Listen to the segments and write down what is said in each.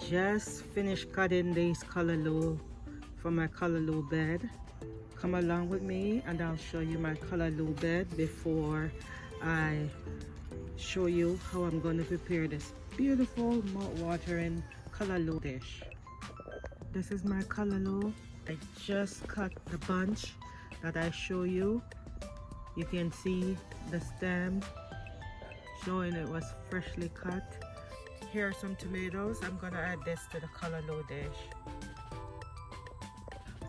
just finished cutting these callaloo from my callaloo bed. Come along with me and I'll show you my callaloo bed before I show you how I'm going to prepare this beautiful mouth-watering callaloo dish. This is my callaloo. I just cut the bunch that I show you. You can see the stem showing it was freshly cut. Here are some tomatoes. I'm gonna add this to the callaloo dish.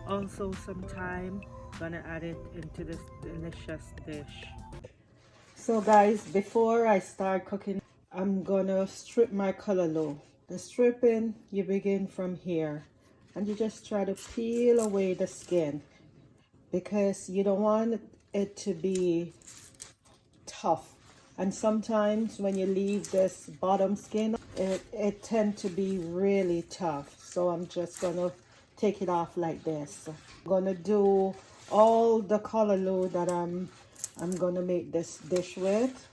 Also some thyme. Gonna add it into this delicious dish. So guys, before I start cooking, I'm gonna strip my callaloo. The stripping, you begin from here and you just try to peel away the skin because you don't want it to be tough. And sometimes when you leave this bottom skin, it tends to be really tough. So I'm just gonna take it off like this. I'm gonna do all the callaloo that I'm gonna make this dish with.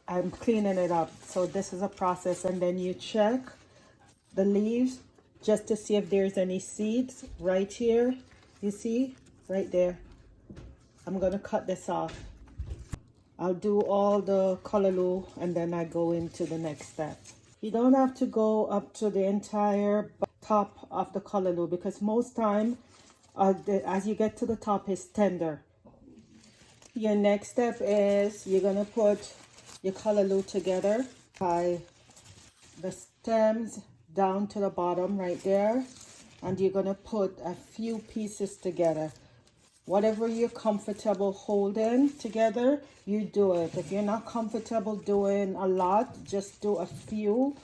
I'm cleaning it up. So this is a process, and then you check the leaves just to see if there's any seeds right here. You see right there. I'm gonna cut this off. I'll do all the callaloo and then I go into the next step. You don't have to go up to the entire top of the callaloo because most time as you get to the top it's tender. Your next step is you're gonna put your callaloo together by the stems down to the bottom right there, and you're gonna put a few pieces together. Whatever you're comfortable holding together, you do it. If you're not comfortable doing a lot, just do a few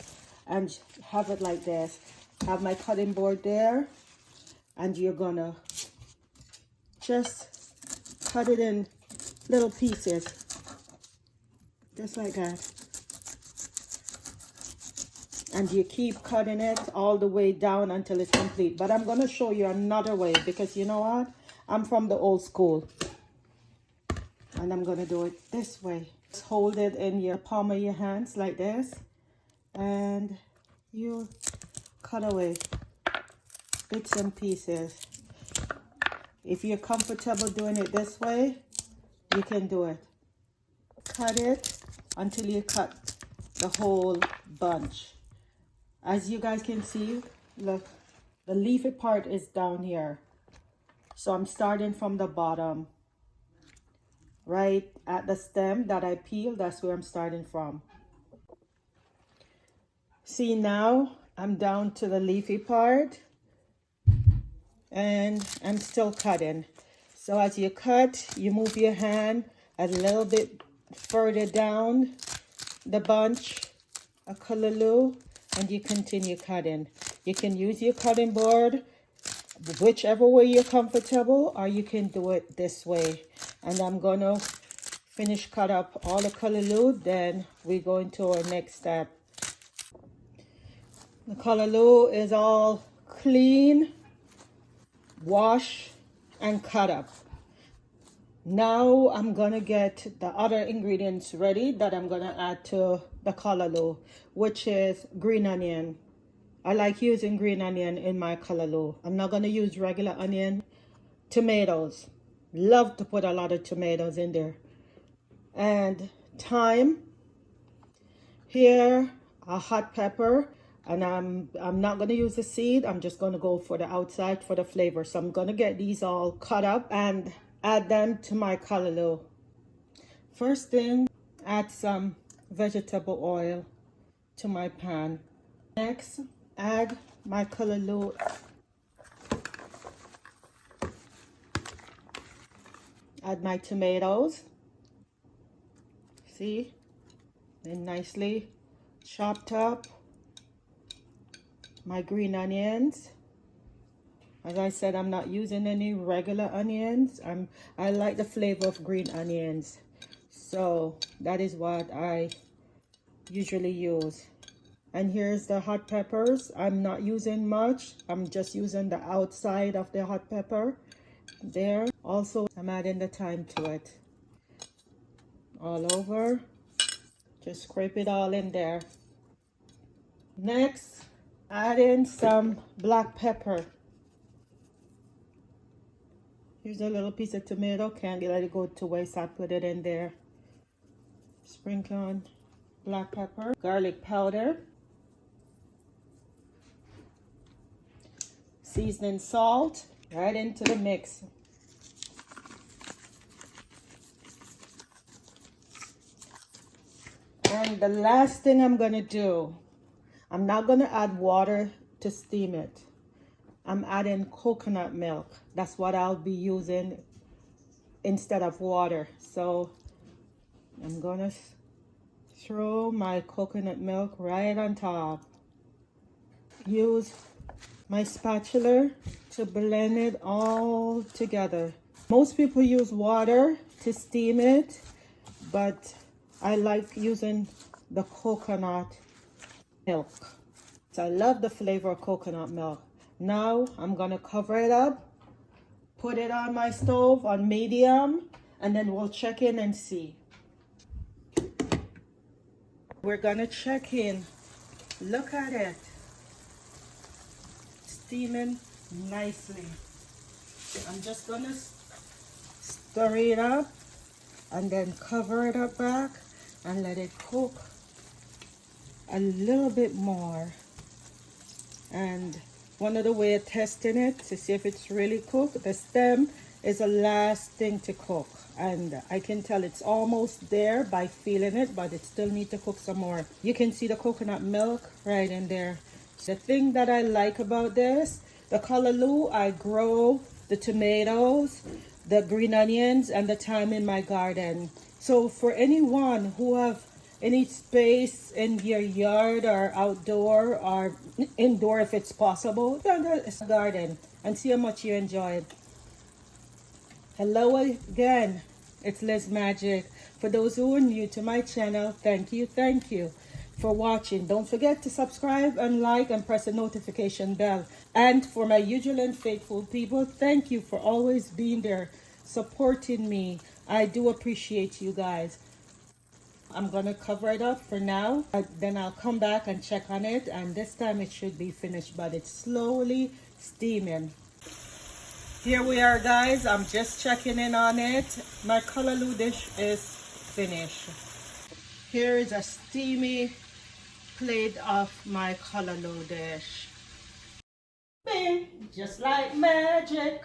and have it like this. Have my cutting board there, and you're gonna just cut it in little pieces, just like that. And you keep cutting it all the way down until it's complete. But I'm gonna show you another way because you know what? I'm from the old school and I'm gonna do it this way. Just hold it in your palm of your hands like this and you cut away bits and pieces. If you're comfortable doing it this way, you can do it. Cut it until you cut the whole bunch. As you guys can see, look, the leafy part is down here. So I'm starting from the bottom, right at the stem that I peeled. That's where I'm starting from. See, now I'm down to the leafy part and I'm still cutting. So as you cut, you move your hand a little bit further down the bunch of callaloo and you continue cutting. You can use your cutting board whichever way you're comfortable, or you can do it this way. And I'm gonna finish cut up all the callaloo, then we go into our next step. The callaloo is all clean, washed and cut up. Now I'm gonna get the other ingredients ready that I'm gonna add to the callaloo, which is green onion. I like using green onion in my callaloo. I'm not going to use regular onion. Tomatoes. Love to put a lot of tomatoes in there. And thyme. Here, a hot pepper. And I'm not going to use the seed. I'm just going to go for the outside for the flavor. So I'm going to get these all cut up and add them to my callaloo. First thing, add some vegetable oil to my pan. Next, add my callaloo. Add my tomatoes. See? And nicely chopped up. My green onions. As I said, I'm not using any regular onions. I like the flavor of green onions. So that is what I usually use. And here's the hot peppers. I'm not using much. I'm just using the outside of the hot pepper there. Also, I'm adding the thyme to it. All over. Just scrape it all in there. Next, Add in some black pepper. Here's a little piece of tomato. Can't let it go to waste. I put it in there. Sprinkle on black pepper, garlic powder, seasoning salt, right into the mix. And the last thing I'm gonna do, I'm not gonna add water to steam it. I'm adding coconut milk. That's what I'll be using instead of water. So I'm gonna throw my coconut milk right on top. Use my spatula to blend it all together. Most people use water to steam it, but I like using the coconut milk. So I love the flavor of coconut milk. Now I'm gonna cover it up, put it on my stove on medium, and then we'll check in and see. We're gonna check in. Look at it. Steaming nicely. I'm just gonna stir it up and then cover it up back and let it cook a little bit more. And one of the way of testing it to see if it's really cooked, the stem is the last thing to cook, and I can tell it's almost there by feeling it, but it still needs to cook some more. You can see the coconut milk right in there. The thing that I like about this, the callaloo, I grow the tomatoes, the green onions, and the thyme in my garden. So for anyone who have any space in your yard or outdoor or indoor if it's possible, then it's a garden and see how much you enjoy it. Hello again, it's Liz Magic. For those who are new to my channel, thank you for watching. Don't forget to subscribe and like and press the notification bell. And for my usual and faithful people, thank you for always being there, supporting me. I do appreciate you guys. I'm gonna cover it up for now, then I'll come back and check on it, and this time it should be finished, but it's slowly steaming. Here we are, guys. I'm just checking in on it. My callaloo dish is finished. Here is a steamy plate of my callaloo dish. Bing, just like magic.